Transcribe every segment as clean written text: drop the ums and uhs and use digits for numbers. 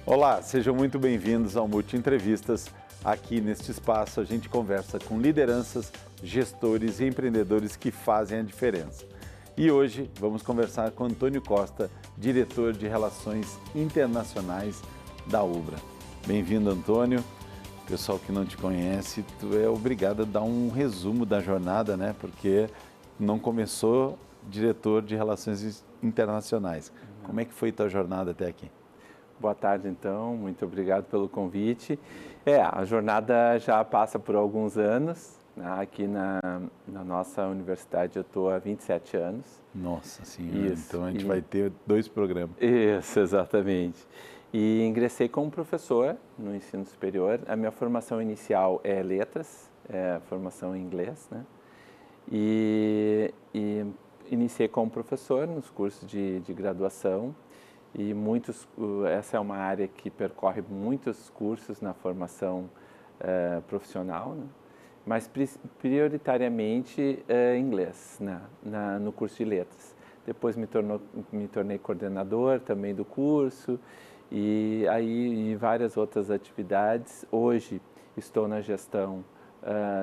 Olá, sejam muito bem-vindos ao Multi Entrevistas. Aqui neste espaço a gente conversa com lideranças, gestores e empreendedores que fazem a diferença. E hoje vamos conversar com Antônio Costa, diretor de Relações Internacionais da Ubra. Bem-vindo, Antônio. Pessoal que não te conhece, tu é obrigado a dar um resumo da jornada, né? Porque não começou diretor de Relações Internacionais. Como é que foi tua jornada até aqui? Boa tarde, então. Muito obrigado pelo convite. A jornada já passa por alguns anos. Aqui na nossa universidade eu estou há 27 anos. Nossa Senhora, Isso, então a gente vai ter 2 programas. Isso, exatamente. E ingressei como professor no ensino superior. A minha formação inicial é letras, é formação em inglês, né? E iniciei como professor nos cursos de graduação. E essa é uma área que percorre muitos cursos na formação profissional, né? Mas prioritariamente inglês, no curso de letras. Depois me tornei coordenador também do curso e várias outras atividades. Hoje estou na gestão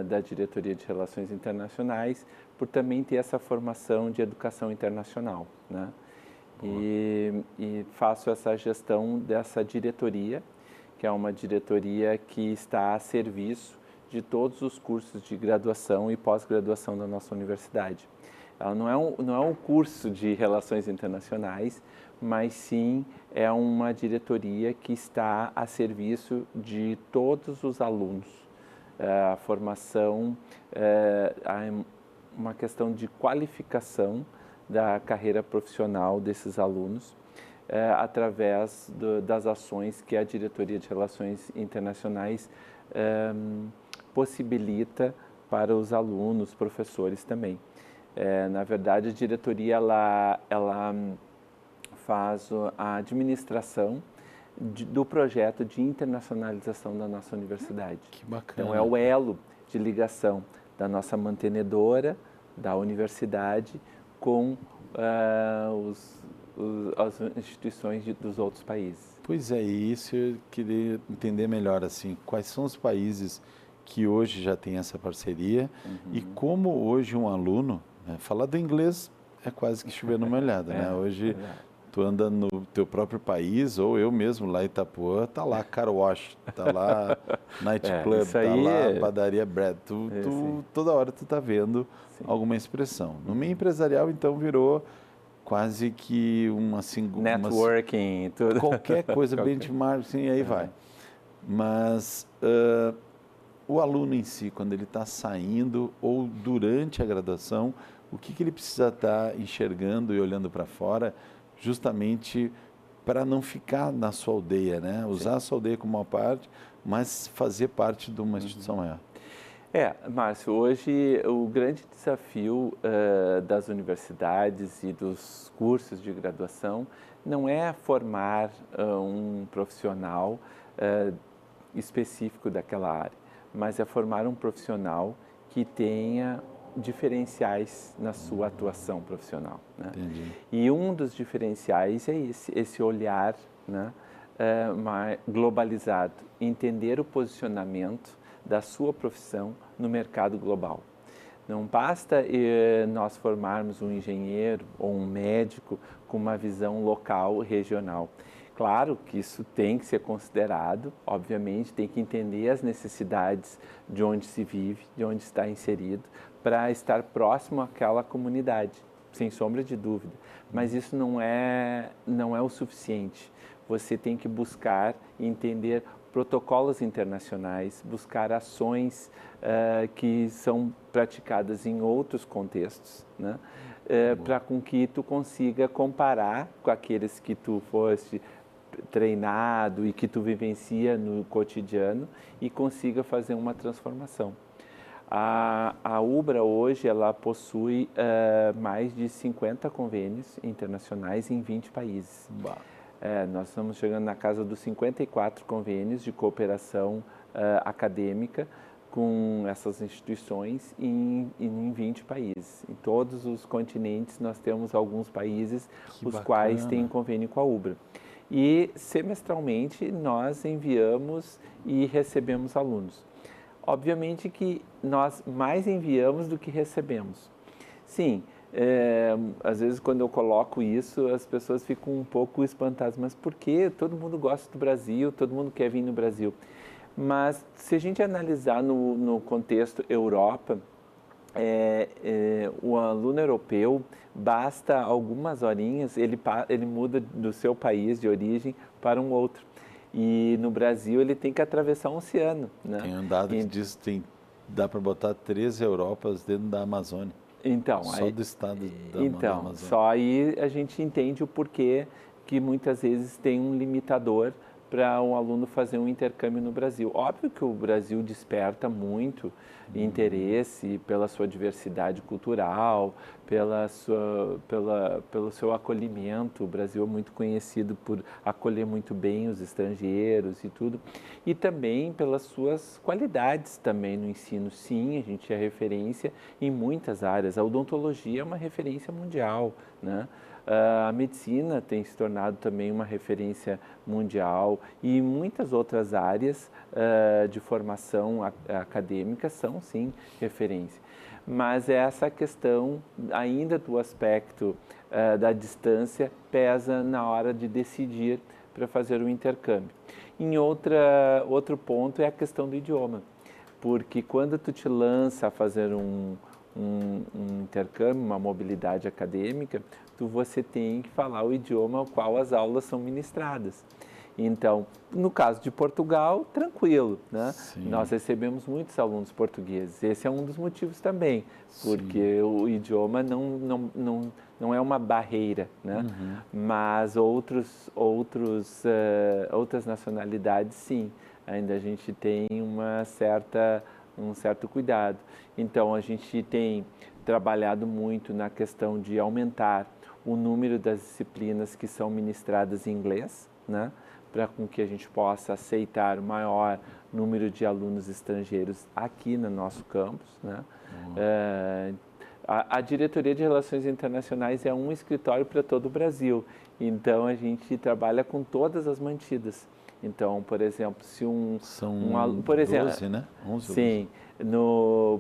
da Diretoria de Relações Internacionais por também ter essa formação de educação internacional, né? E faço essa gestão dessa diretoria, que é uma diretoria que está a serviço de todos os cursos de graduação e pós-graduação da nossa universidade. Ela não é um curso de relações internacionais, mas sim é uma diretoria que está a serviço de todos os alunos. A formação é uma questão de qualificação da carreira profissional desses alunos através das ações que a Diretoria de Relações Internacionais possibilita para os alunos, professores também. Na verdade, a diretoria ela faz a administração do projeto de internacionalização da nossa universidade. Que bacana. Então, é o elo de ligação da nossa mantenedora, da universidade, com as instituições dos outros países. Pois é, isso eu queria entender melhor, assim, quais são os países que hoje já têm essa parceria e como hoje um aluno, né, falar do inglês é quase que chover numa olhada, né? Hoje tu anda no teu próprio país, ou eu mesmo lá em Itapuã, tá lá Car Wash, tá lá Night Club, tá lá Padaria Bread, toda hora tu tá vendo alguma expressão. No meio empresarial, então, virou quase que networking, tudo. Qualquer coisa, benchmarking, e aí vai. Mas o aluno em si, quando ele está saindo ou durante a graduação, o que ele precisa estar enxergando e olhando para fora, justamente para não ficar na sua aldeia, né? Usar a sua aldeia como uma parte, mas fazer parte de uma instituição maior. Márcio, hoje o grande desafio das universidades e dos cursos de graduação não é formar um profissional específico daquela área, mas é formar um profissional que tenha diferenciais na sua atuação profissional, né? Entendi. E um dos diferenciais é esse olhar, né, globalizado, entender o posicionamento da sua profissão no mercado global. Não basta nós formarmos um engenheiro ou um médico com uma visão local, regional. Claro que isso tem que ser considerado, obviamente, tem que entender as necessidades de onde se vive, de onde está inserido, para estar próximo àquela comunidade, sem sombra de dúvida. Mas isso não é o suficiente. Você tem que buscar e entender protocolos internacionais, buscar ações que são praticadas em outros contextos, né? Para com que tu consiga comparar com aqueles que tu foste treinado e que tu vivencia no cotidiano e consiga fazer uma transformação. A Ubra hoje ela possui mais de 50 convênios internacionais em 20 países. Nós estamos chegando na casa dos 54 convênios de cooperação acadêmica com essas instituições em 20 países. Em todos os continentes nós temos alguns países os quais têm convênio com a Ubra. E semestralmente nós enviamos e recebemos alunos. Obviamente que nós mais enviamos do que recebemos. Sim, às vezes quando eu coloco isso, as pessoas ficam um pouco espantadas. Mas por quê? Todo mundo gosta do Brasil, todo mundo quer vir no Brasil. Mas se a gente analisar no contexto Europa, o aluno europeu, basta algumas horinhas, ele muda do seu país de origem para um outro. E no Brasil ele tem que atravessar um oceano, né? Tem um dado que diz que dá para botar 13 Europas dentro da Amazônia. Então, só do estado da Amazônia. Só aí a gente entende o porquê que muitas vezes tem um limitador para um aluno fazer um intercâmbio no Brasil. Óbvio que o Brasil desperta muito interesse pela sua diversidade cultural, pelo seu acolhimento. O Brasil é muito conhecido por acolher muito bem os estrangeiros e tudo. E também pelas suas qualidades também no ensino. Sim, a gente é referência em muitas áreas. A odontologia é uma referência mundial, né? A medicina tem se tornado também uma referência mundial e muitas outras áreas de formação acadêmica são, sim, referência. Mas essa questão ainda do aspecto da distância pesa na hora de decidir para fazer o intercâmbio. Outro ponto é a questão do idioma, porque quando tu te lança a fazer um intercâmbio, uma mobilidade acadêmica, você tem que falar o idioma ao qual as aulas são ministradas. Então, no caso de Portugal, tranquilo, né? Sim. Nós recebemos muitos alunos portugueses. Esse é um dos motivos também, porque sim, o idioma não é uma barreira, né? Mas outras nacionalidades, sim. Ainda a gente tem um certo cuidado. Então, a gente tem trabalhado muito na questão de aumentar o número das disciplinas que são ministradas em inglês, né? Para com que a gente possa aceitar o maior número de alunos estrangeiros aqui no nosso campus, né? A Diretoria de Relações Internacionais é um escritório para todo o Brasil, então a gente trabalha com todas as mantidas. Então, por exemplo, se São 12, né? 11 sim,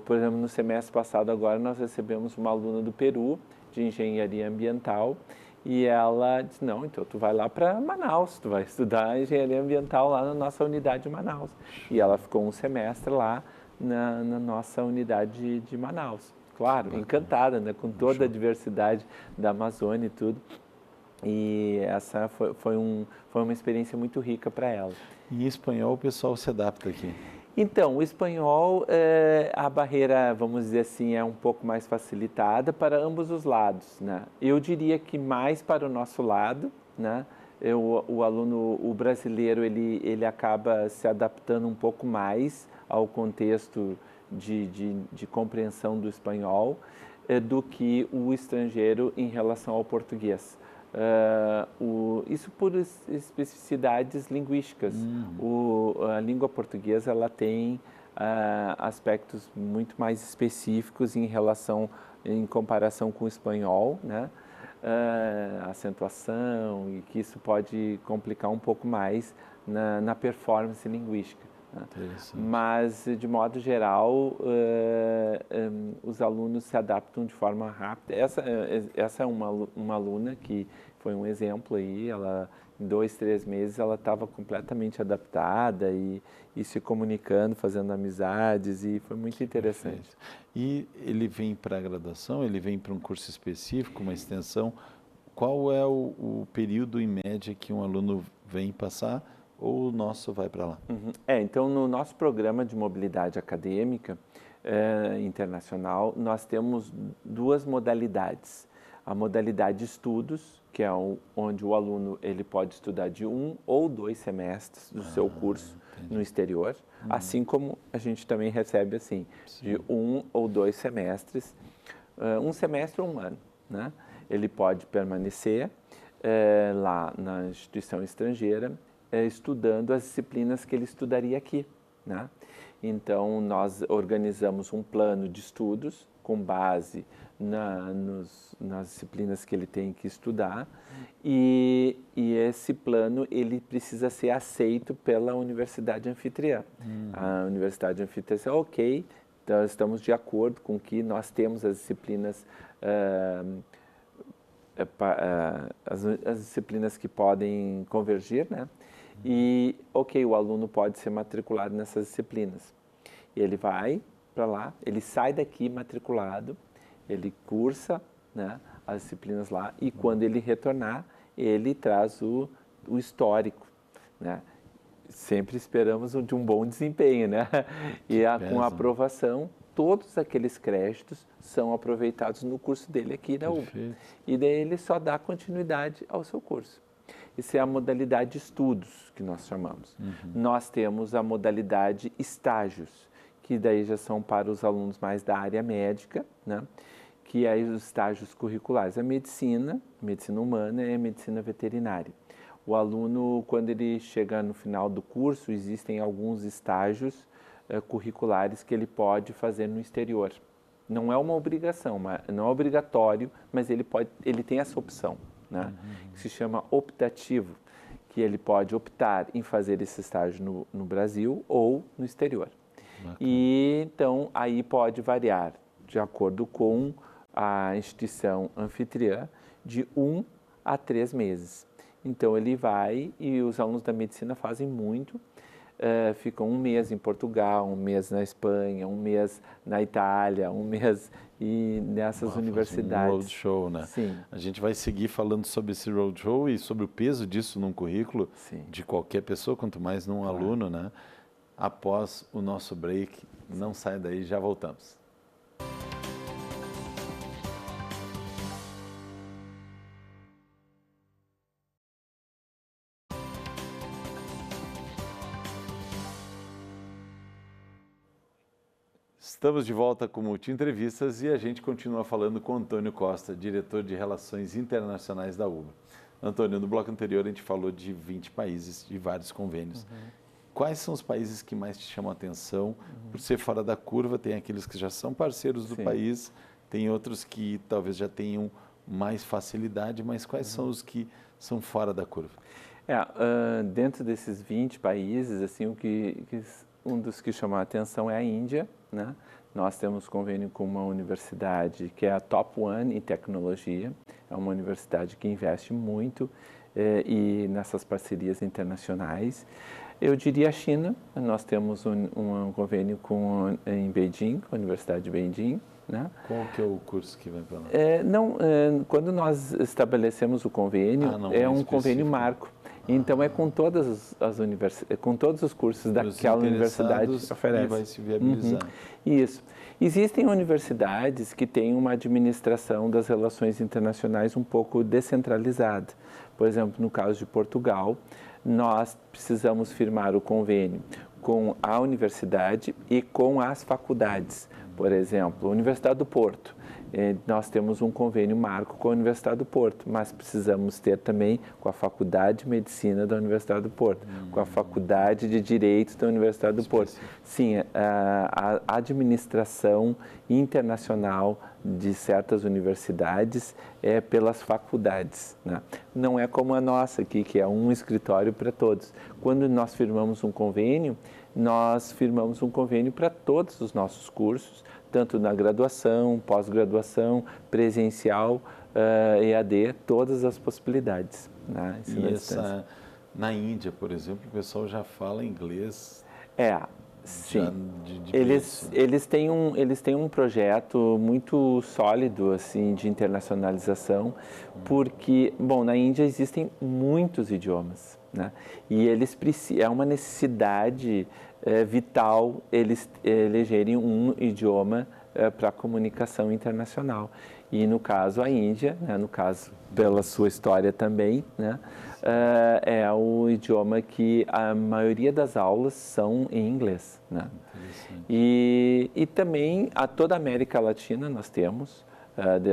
por exemplo, no semestre passado agora nós recebemos uma aluna do Peru, de Engenharia Ambiental, e ela disse, não, então tu vai lá para Manaus, tu vai estudar Engenharia Ambiental lá na nossa unidade de Manaus. E ela ficou um semestre lá na nossa unidade de Manaus. Claro, encantada, né, com toda a diversidade da Amazônia e tudo. E essa foi uma experiência muito rica para ela. Em espanhol o pessoal se adapta aqui? Então, o espanhol, a barreira, vamos dizer assim, é um pouco mais facilitada para ambos os lados, né? Eu diria que mais para o nosso lado, né? O aluno, o brasileiro, ele acaba se adaptando um pouco mais ao contexto de compreensão do espanhol do que o estrangeiro em relação ao português. Isso por especificidades linguísticas. A língua portuguesa ela tem aspectos muito mais específicos em comparação com o espanhol, né? Acentuação, e que isso pode complicar um pouco mais na performance linguística. Né? Mas, de modo geral, os alunos se adaptam de forma rápida. Essa é uma aluna que foi um exemplo aí, ela, em 2, 3 meses, ela estava completamente adaptada e se comunicando, fazendo amizades, e foi muito interessante. Perfeito. E ele vem para a graduação, ele vem para um curso específico, uma extensão? Qual é o período, em média, que um aluno vem passar? Ou o nosso vai para lá? Então, no nosso programa de mobilidade acadêmica internacional, nós temos 2 modalidades. A modalidade de estudos, que é onde o aluno ele pode estudar de 1 ou 2 semestres do seu curso no exterior, assim como a gente também recebe assim, de 1 ou 2 semestres, 1 semestre ou 1 ano, né? Ele pode permanecer lá na instituição estrangeira, estudando as disciplinas que ele estudaria aqui, né? Então, nós organizamos um plano de estudos com base nas disciplinas que ele tem que estudar, e esse plano ele precisa ser aceito pela universidade anfitriã. A universidade anfitriã diz, ok, então estamos de acordo com que nós temos as disciplinas as disciplinas que podem convergir, né? E, ok, o aluno pode ser matriculado nessas disciplinas. Ele vai para lá, ele sai daqui matriculado, ele cursa, né, as disciplinas lá, e quando ele retornar, ele traz o histórico, né? Sempre esperamos de um bom desempenho, né? E com a aprovação, todos aqueles créditos são aproveitados no curso dele aqui na UBA. E daí ele só dá continuidade ao seu curso. Isso é a modalidade estudos, que nós chamamos. Nós temos a modalidade estágios, que daí já são para os alunos mais da área médica, né? Que é os estágios curriculares. A medicina humana e a medicina veterinária. O aluno, quando ele chega no final do curso, existem alguns estágios curriculares que ele pode fazer no exterior. Não é uma obrigação, não é obrigatório, mas ele tem essa opção, né? Que se chama optativo, que ele pode optar em fazer esse estágio no Brasil ou no exterior. E então aí pode variar de acordo com a instituição anfitriã de 1 a 3 meses. Então ele vai, e os alunos da medicina fazem muito, ficam 1 mês em Portugal, 1 mês na Espanha, 1 mês na Itália, 1 mês nessas universidades. Um roadshow, né? Sim. A gente vai seguir falando sobre esse roadshow e sobre o peso disso num currículo de qualquer pessoa, quanto mais num aluno, né? Após o nosso break. Não saia daí, já voltamos. Estamos de volta com o Multi Entrevistas e a gente continua falando com Antônio Costa, diretor de Relações Internacionais da UBA. Antônio, no bloco anterior a gente falou de 20 países, de vários convênios. Quais são os países que mais te chamam a atenção? Por ser fora da curva, tem aqueles que já são parceiros do país, tem outros que talvez já tenham mais facilidade, mas quais são os que são fora da curva? Dentro desses 20 países, assim, um dos que chama a atenção é a Índia, né? Nós temos convênio com uma universidade que é a Top One em tecnologia, é uma universidade que investe muito e nessas parcerias internacionais. Eu diria a China, nós temos um convênio em Beijing, com a Universidade de Beijing, né? Qual que é o curso que vai para lá? Quando nós estabelecemos o convênio, é um convênio marco. Então, é com todas as universidades, com todos os cursos daquela universidade oferece. E vai se viabilizar. Isso. Existem universidades que têm uma administração das relações internacionais um pouco descentralizada. Por exemplo, no caso de Portugal, nós precisamos firmar o convênio com a universidade e com as faculdades. Por exemplo, a Universidade do Porto. Nós temos um convênio marco com a Universidade do Porto, mas precisamos ter também com a Faculdade de Medicina da Universidade do Porto, com a Faculdade de Direito da Universidade do Porto. Sim, a administração internacional de certas universidades é pelas faculdades, né? Não é como a nossa aqui, que é um escritório para todos. Quando nós firmamos um convênio para todos os nossos cursos, tanto na graduação, pós-graduação, presencial, EAD, todas as possibilidades, né? Na Índia, por exemplo, o pessoal já fala inglês. Sim. Eles têm um projeto muito sólido assim de internacionalização, porque, bom, na Índia existem muitos idiomas, né? E é uma necessidade vital eles elegerem um idioma para a comunicação internacional. E no caso a Índia, né, no caso pela sua história também, né, é o idioma que a maioria das aulas são em inglês, né? E também toda a América Latina nós temos,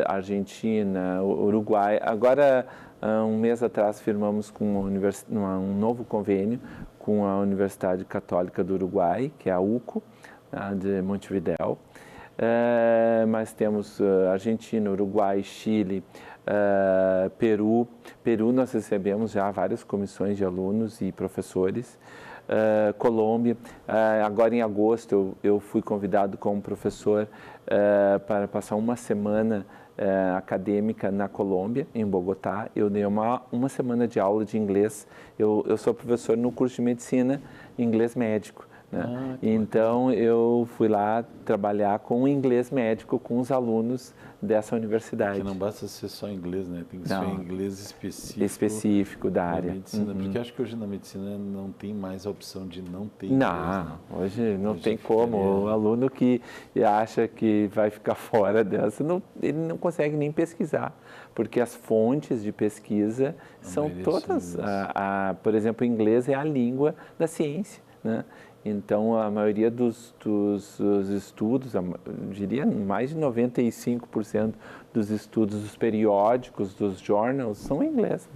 Argentina, Uruguai. Agora, um mês atrás, firmamos com um novo convênio com a Universidade Católica do Uruguai, que é a UCO, de Montevidéu. mas temos Argentina, Uruguai, Chile, Peru. Peru nós recebemos já várias comissões de alunos e professores. Colômbia. Agora em agosto eu fui convidado como professor para passar uma semana acadêmica na Colômbia, em Bogotá. Eu dei uma semana de aula de inglês. Eu sou professor no curso de medicina, inglês médico. Né? Então eu fui lá trabalhar com inglês médico com os alunos dessa universidade. Porque não basta ser só inglês, né? Tem que ser inglês específico da área. Medicina, porque acho que hoje na medicina não tem mais a opção de não ter inglês. Não, hoje não tem como. O aluno que acha que vai ficar fora dessa, ele não consegue nem pesquisar, porque as fontes de pesquisa são todas, por exemplo, o inglês é a língua da ciência, né? Então, a maioria dos estudos, eu diria mais de 95% dos estudos dos periódicos, dos journals, são em inglês.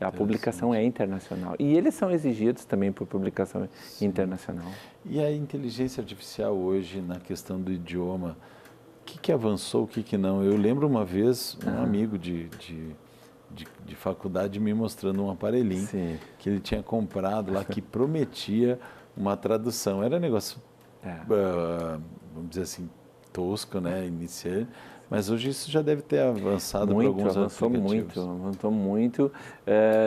A publicação é internacional. E eles são exigidos também por publicação internacional. E a inteligência artificial hoje, na questão do idioma, o que avançou, o que não? Eu lembro uma vez, um amigo de faculdade me mostrando um aparelhinho que ele tinha comprado lá, que prometia uma tradução. Era um negócio, vamos dizer assim, tosco, né, iniciante, mas hoje isso já deve ter avançado para alguns aplicativos. Avançou muito.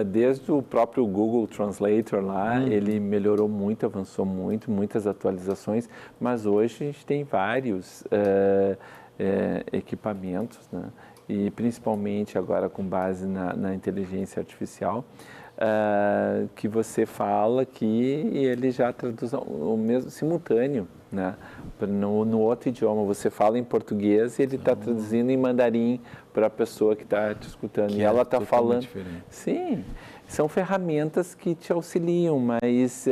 Desde o próprio Google Translator lá, ele melhorou muito, avançou muito, muitas atualizações, mas hoje a gente tem vários equipamentos, né, e principalmente agora com base na inteligência artificial, que você fala e ele já traduz o mesmo simultâneo, né? No outro idioma, você fala em português e ele está traduzindo em mandarim para a pessoa que está te escutando. E ela está falando. Diferente. Sim, são ferramentas que te auxiliam, mas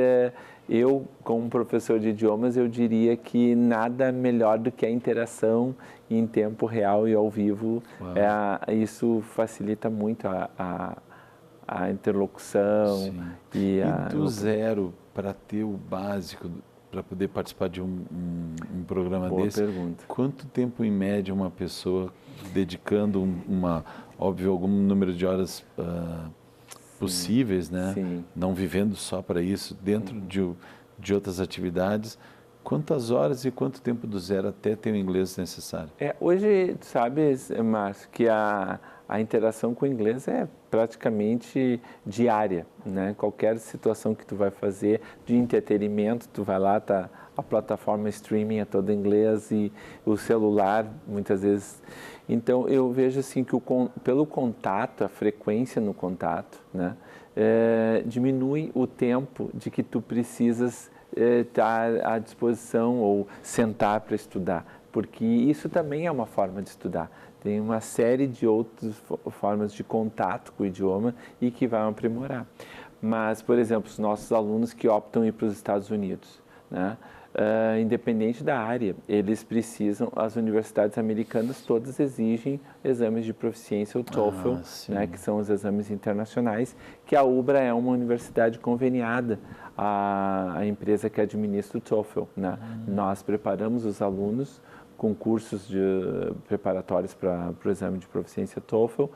eu, como professor de idiomas, eu diria que nada melhor do que a interação em tempo real e ao vivo. Isso facilita muito a interlocução. E do zero para ter o básico, para poder participar de um programa desse, quanto tempo em média uma pessoa dedicando óbvio, algum número de horas possíveis, né? Não vivendo só para isso, dentro de outras atividades, quantas horas e quanto tempo do zero até ter o inglês necessário? Hoje, sabes, Márcio, que a interação com o inglês é praticamente diária, né? Qualquer situação que tu vai fazer de entretenimento, tu vai lá, a plataforma streaming é toda em inglês e o celular, muitas vezes. Então, eu vejo assim que pelo contato, a frequência no contato, né? Diminui o tempo de que tu precisas estar à disposição ou sentar para estudar, porque isso também é uma forma de estudar. Tem uma série de outras formas de contato com o idioma e que vai aprimorar. Mas, por exemplo, os nossos alunos que optam ir para os Estados Unidos, né? Independente da área, eles precisam, as universidades americanas todas exigem exames de proficiência, o TOEFL, né, que são os exames internacionais, que a UBRA é uma universidade conveniada à empresa que administra o TOEFL, né? Nós preparamos os alunos com cursos preparatórios para o exame de proficiência TOEFL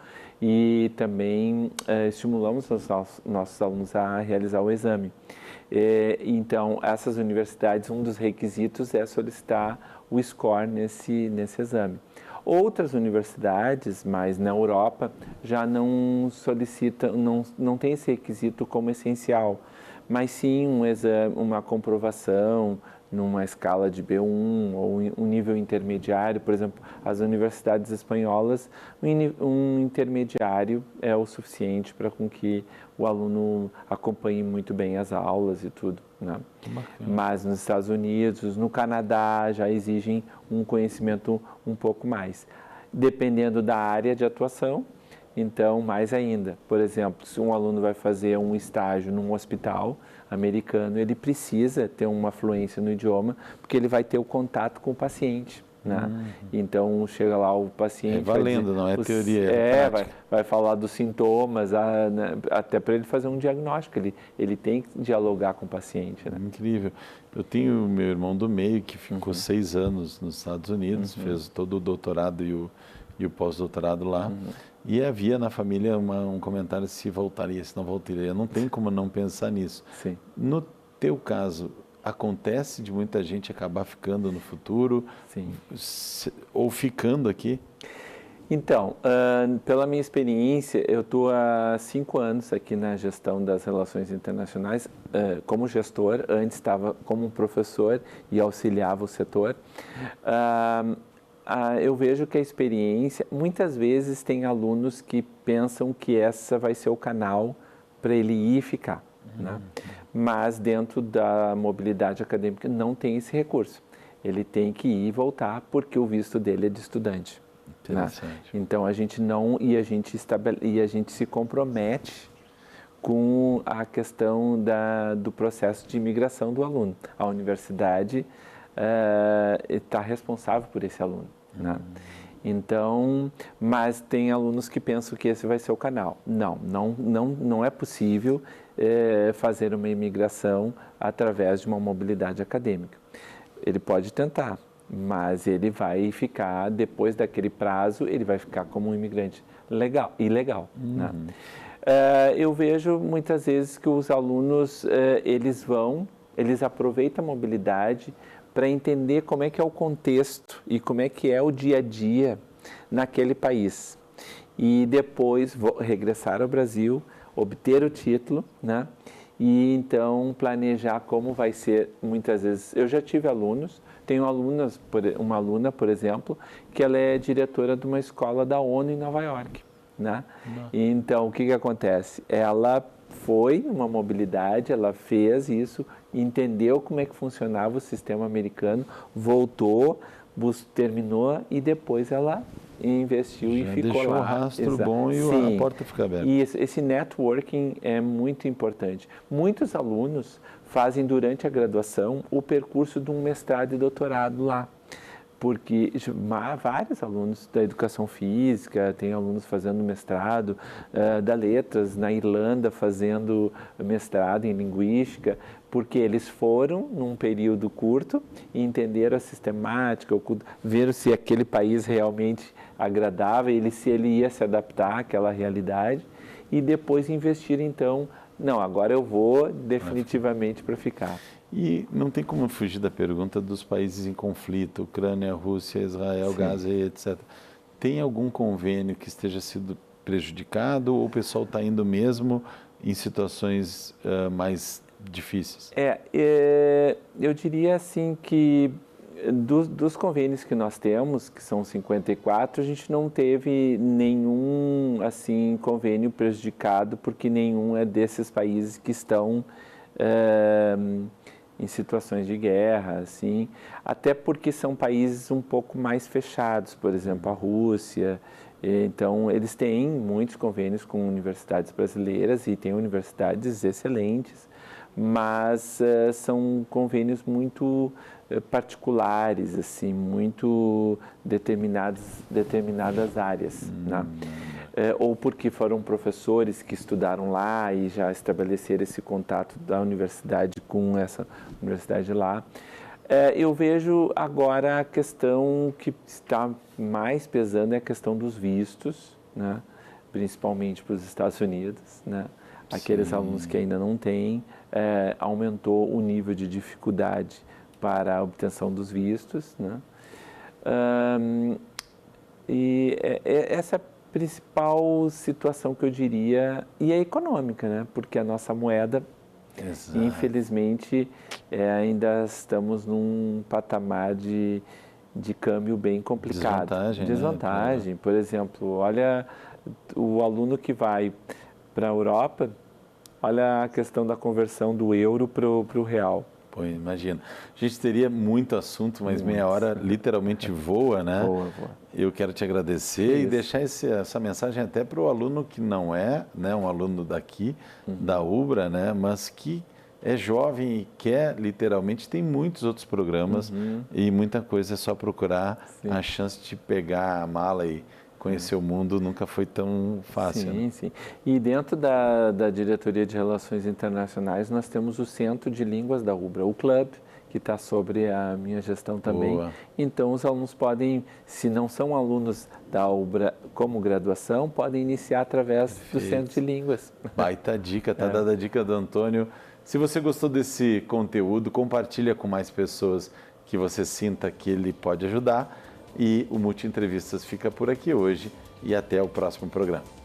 e também estimulamos os nossos alunos a realizar o exame. Então, essas universidades, um dos requisitos é solicitar o score nesse exame. Outras universidades, mas na Europa, já não solicitam, não tem esse requisito como essencial, mas sim um exame, uma comprovação numa escala de B1 ou um nível intermediário. Por exemplo, as universidades espanholas, um intermediário é o suficiente para com que o aluno acompanhe muito bem as aulas e tudo, né? Mas nos Estados Unidos, no Canadá, já exigem um conhecimento um pouco mais. Dependendo da área de atuação, então, mais ainda. Por exemplo, se um aluno vai fazer um estágio num hospital americano, ele precisa ter uma fluência no idioma, porque ele vai ter o contato com o paciente, né? Então, chega lá o paciente... É valendo, dizer, não é teoria, é prática. Vai falar dos sintomas, né? Até para ele fazer um diagnóstico, ele tem que dialogar com o paciente, né? Incrível. Eu tenho meu irmão do meio que ficou 6 anos nos Estados Unidos, fez todo o doutorado e o pós-doutorado lá. E havia na família um comentário se voltaria, se não voltaria. Não tem como não pensar nisso. Sim. No teu caso, acontece de muita gente acabar ficando no futuro? Sim. Ou ficando aqui? Então, pela minha experiência, eu estou há 5 anos aqui na gestão das relações internacionais como gestor. Antes estava como professor e auxiliava o setor. Eu vejo que a experiência, muitas vezes tem alunos que pensam que essa vai ser o canal para ele ir e ficar, né? Mas dentro da mobilidade acadêmica não tem esse recurso. Ele tem que ir e voltar porque o visto dele é de estudante. Interessante. Né? Então a gente a gente se compromete com a questão do processo de imigração do aluno. A universidade está responsável por esse aluno. Né? Então, mas tem alunos que pensam que esse vai ser o canal. Não é possível fazer uma imigração através de uma mobilidade acadêmica. Ele pode tentar, mas ele vai ficar, depois daquele prazo, ele vai ficar como um imigrante ilegal. Né? Eu vejo muitas vezes que os alunos, eles aproveitam a mobilidade para entender como é que é o contexto e como é que é o dia a dia naquele país. E depois regressar ao Brasil, obter o título, né? E então planejar como vai ser, muitas vezes. Eu já tive alunos, tenho uma aluna, por exemplo, que ela é diretora de uma escola da ONU em Nova York, né? Então, o que acontece? Ela foi uma mobilidade, ela fez isso, entendeu como é que funcionava o sistema americano, voltou, terminou e depois ela investiu e ficou deixou lá. Deixou o rastro bom e a porta fica aberta. E esse networking é muito importante. Muitos alunos fazem durante a graduação o percurso de um mestrado e doutorado lá. Porque vários alunos da educação física, tem alunos fazendo mestrado, da letras, na Irlanda fazendo mestrado em linguística, porque eles foram num período curto e entenderam a sistemática, viram se aquele país realmente agradava, se ele ia se adaptar àquela realidade e depois investir então, não, agora eu vou definitivamente para ficar. E não tem como fugir da pergunta dos países em conflito, Ucrânia, Rússia, Israel, Gaza, etc. Tem algum convênio que esteja sendo prejudicado ou o pessoal está indo mesmo em situações mais difíceis? Eu diria assim que dos convênios que nós temos, que são 54, a gente não teve nenhum assim convênio prejudicado, porque nenhum é desses países que estão em situações de guerra, assim, até porque são países um pouco mais fechados, por exemplo, a Rússia. Então, eles têm muitos convênios com universidades brasileiras e têm universidades excelentes, mas são convênios muito particulares, assim, muito determinadas áreas, né? Ou porque foram professores que estudaram lá e já estabeleceram esse contato da universidade com essa universidade lá. Eu vejo agora a questão que está mais pesando é a questão dos vistos, né? Principalmente para os Estados Unidos, né? Aqueles alunos que ainda não têm, aumentou o nível de dificuldade para a obtenção dos vistos, né? Essa é a principal situação que eu diria, e é econômica, né? Porque a nossa moeda, infelizmente, ainda estamos num patamar de câmbio bem complicado. Desvantagem, né? Por exemplo, olha o aluno que vai para a Europa, olha a questão da conversão do euro para o real. Pô, imagina. A gente teria muito assunto, mas meia hora literalmente voa, né? Voa. Eu quero te agradecer e deixar essa mensagem até para o aluno que não é, né, um aluno daqui, da UBRA, né, mas que é jovem e quer, literalmente, tem muitos outros programas e muita coisa, é só procurar. Sim. A chance de pegar a mala e conhecer o mundo nunca foi tão fácil. Sim, né? sim. E dentro da Diretoria de Relações Internacionais, nós temos o Centro de Línguas da UBRA, o Club, que está sobre a minha gestão também. Boa. Então, os alunos podem, se não são alunos da UBRA como graduação, podem iniciar através do Centro de Línguas. Baita dica, tá dada a dica do Antônio. Se você gostou desse conteúdo, compartilha com mais pessoas que você sinta que ele pode ajudar. E o Multi Entrevistas fica por aqui hoje e até o próximo programa.